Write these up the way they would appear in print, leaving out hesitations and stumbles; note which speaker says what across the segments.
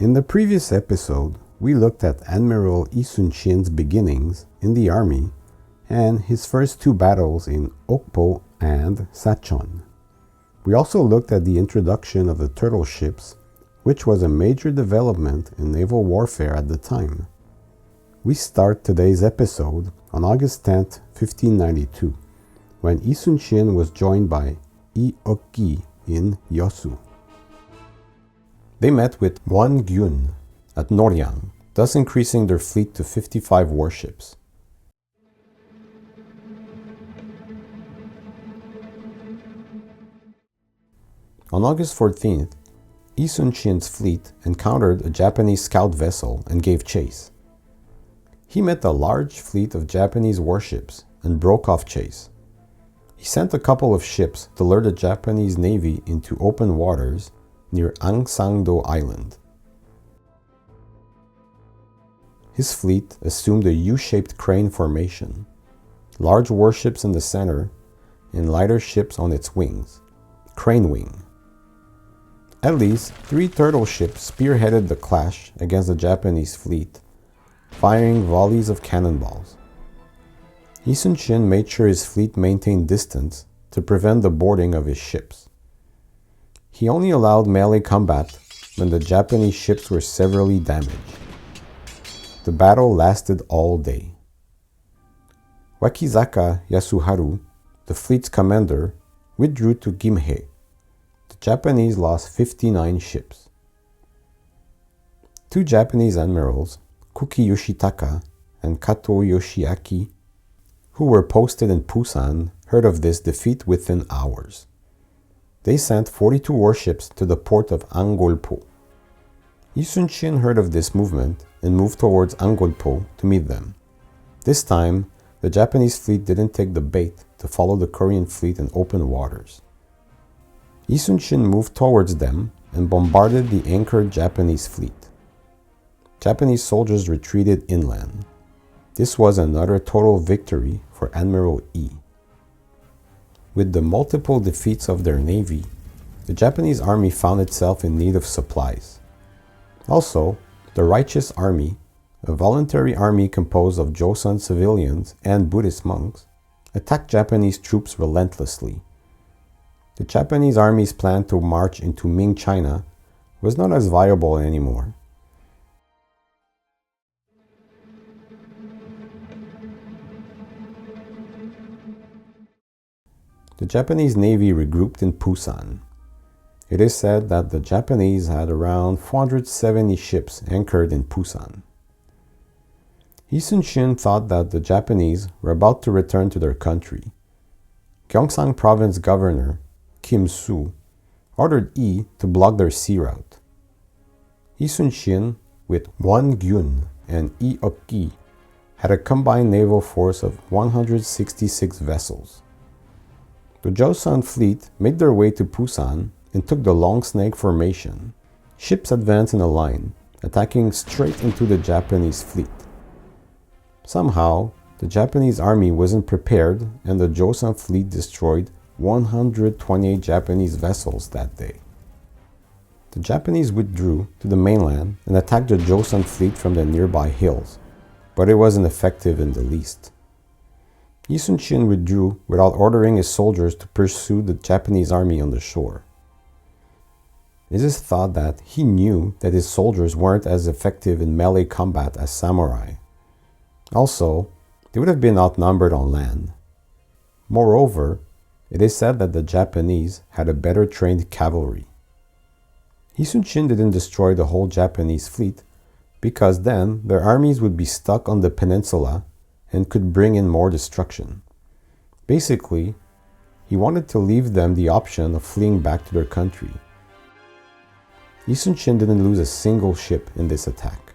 Speaker 1: In the previous episode, we looked at Admiral Yi Sun-shin's beginnings in the army and his first two battles in Okpo and Sachon. We also looked at the introduction of the turtle ships, which was a major development in naval warfare at the time. We start today's episode on August 10, 1592, when Yi Sun-shin was joined by Yi Ok-gi in Yosu. They met with Won Gyun at Noryang, thus increasing their fleet to 55 warships. On August 14th, Yi Sun-shin's fleet encountered a Japanese scout vessel and gave chase. He met a large fleet of Japanese warships and broke off chase. He sent a couple of ships to lure the Japanese navy into open waters near Angsangdo Island. His fleet assumed a U-shaped crane formation, large warships in the center and lighter ships on its wings, crane wing. At least 3 turtle ships spearheaded the clash against the Japanese fleet, firing volleys of cannonballs. Yi Sun-shin made sure his fleet maintained distance to prevent the boarding of his ships. He only allowed melee combat when the Japanese ships were severely damaged. The battle lasted all day. Wakizaka Yasuharu, the fleet's commander, withdrew to Gimhae. The Japanese lost 59 ships. 2 Japanese admirals, Kuki Yoshitaka and Kato Yoshiaki, who were posted in Busan, heard of this defeat within hours. They sent 42 warships to the port of Angolpo. Yi Sun-shin heard of this movement and moved towards Angolpo to meet them. This time, the Japanese fleet didn't take the bait to follow the Korean fleet in open waters. Yi Sun-shin moved towards them and bombarded the anchored Japanese fleet. Japanese soldiers retreated inland. This was another total victory for Admiral Yi. With the multiple defeats of their navy, the Japanese army found itself in need of supplies. Also, the Righteous Army, a voluntary army composed of Joseon civilians and Buddhist monks, attacked Japanese troops relentlessly. The Japanese army's plan to march into Ming China was not as viable anymore. The Japanese navy regrouped in Busan. It is said that the Japanese had around 470 ships anchored in Busan. Yi Sun-shin thought that the Japanese were about to return to their country. Gyeongsang Province Governor Kim Soo ordered Yi to block their sea route. Yi Sun-shin, with Won Gyun and Yi Ok-gi, had a combined naval force of 166 vessels. The Joseon fleet made their way to Busan and took the Long Snake Formation. Ships advanced in a line, attacking straight into the Japanese fleet. Somehow, the Japanese army wasn't prepared and the Joseon fleet destroyed 128 Japanese vessels that day. The Japanese withdrew to the mainland and attacked the Joseon fleet from the nearby hills, but it wasn't effective in the least. Yi Sun-shin withdrew without ordering his soldiers to pursue the Japanese army on the shore. It is thought that he knew that his soldiers weren't as effective in melee combat as samurai. Also, they would have been outnumbered on land. Moreover, it is said that the Japanese had a better trained cavalry. Yi Sun-shin didn't destroy the whole Japanese fleet because then their armies would be stuck on the peninsula and could bring in more destruction. Basically, he wanted to leave them the option of fleeing back to their country. Yi Sun-shin didn't lose a single ship in this attack.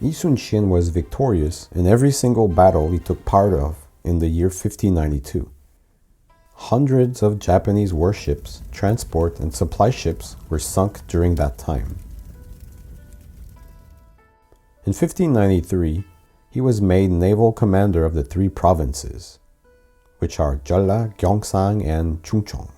Speaker 1: Yi Sun-shin was victorious in every single battle he took part of in the year 1592. Hundreds of Japanese warships, transport, and supply ships were sunk during that time. In 1593, he was made naval commander of the 3 provinces, which are Jeolla, Gyeongsang, and Chungcheong.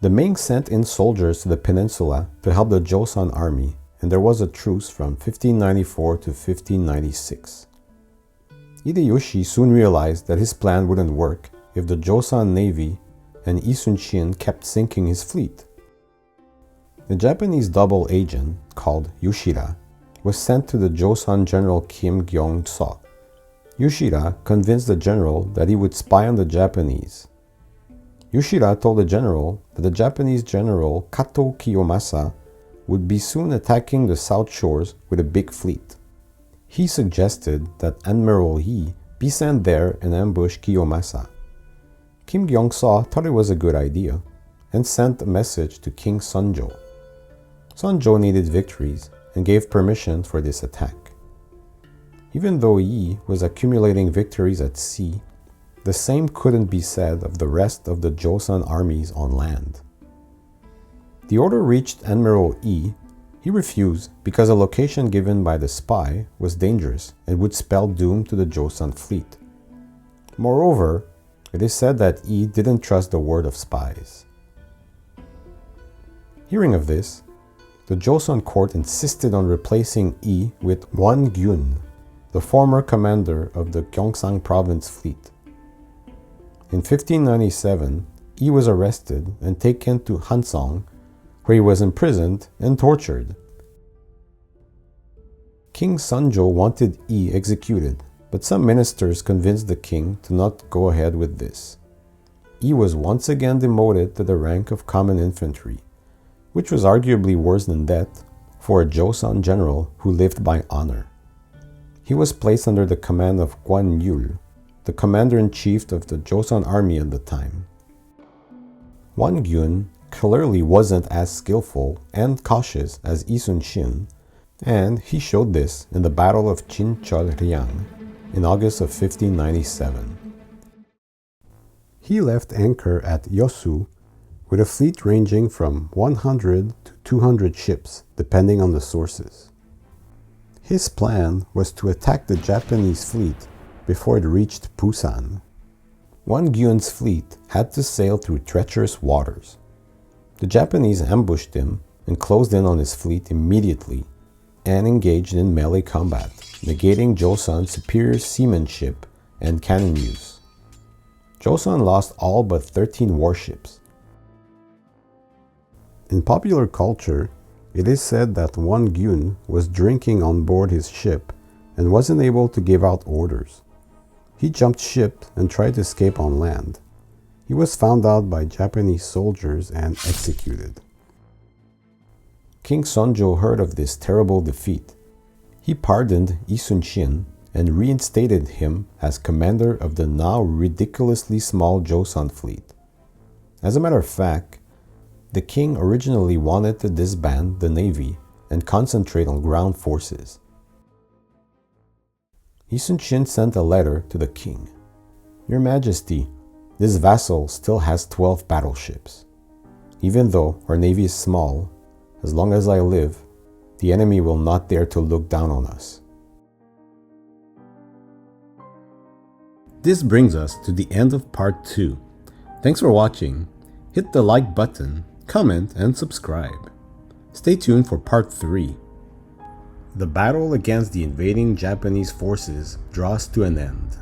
Speaker 1: The Ming sent in soldiers to the peninsula to help the Joseon army, and there was a truce from 1594 to 1596. Hideyoshi soon realized that his plan wouldn't work if the Joseon navy and Sun-shin kept sinking his fleet. The Japanese double agent, called Yoshida, was sent to the Joseon general Kim Gyeong-seo. Yoshida convinced the general that he would spy on the Japanese. Yoshida told the general that the Japanese general Kato Kiyomasa would be soon attacking the south shores with a big fleet. He suggested that Admiral Yi be sent there and ambush Kiyomasa. Kim Gyeong-seo thought it was a good idea and sent a message to King Sunjo. Sunjo needed victories and gave permission for this attack. Even though Yi was accumulating victories at sea, the same couldn't be said of the rest of the Joseon armies on land. The order reached Admiral Yi. He refused because a location given by the spy was dangerous and would spell doom to the Joseon fleet. Moreover, it is said that Yi didn't trust the word of spies. Hearing of this, the Joseon court insisted on replacing Yi with Won Gyun, the former commander of the Gyeongsang province fleet. In 1597, Yi was arrested and taken to Hansong, where he was imprisoned and tortured. King Sunjo wanted Yi executed, but some ministers convinced the king to not go ahead with this. Yi was once again demoted to the rank of common infantry, which was arguably worse than death for a Joseon general who lived by honor. He was placed under the command of Won Gyun, the commander-in-chief of the Joseon army at the time. Won Gyun clearly wasn't as skillful and cautious as Sun-shin, and he showed this in the Battle of Chilchonryang in August of 1597. He left anchor at Yosu with a fleet ranging from 100 to 200 ships, depending on the sources. His plan was to attack the Japanese fleet before it reached Busan. Won Gyun's fleet had to sail through treacherous waters. The Japanese ambushed him and closed in on his fleet immediately and engaged in melee combat, negating Joseon's superior seamanship and cannon use. Joseon lost all but 13 warships. In popular culture, it is said that Won Gyun was drinking on board his ship and wasn't able to give out orders. He jumped ship and tried to escape on land. He was found out by Japanese soldiers and executed. King Sunjo heard of this terrible defeat. He pardoned Sun-shin and reinstated him as commander of the now ridiculously small Joseon fleet. As a matter of fact, the king originally wanted to disband the navy and concentrate on ground forces. Sun-shin sent a letter to the king. "Your Majesty, this vassal still has 12 battleships. Even though our navy is small, as long as I live, the enemy will not dare to look down on us." This brings us to the end of part 2. Thanks for watching. Hit the like button, comment, and subscribe. Stay tuned for part 3. The battle against the invading Japanese forces draws to an end.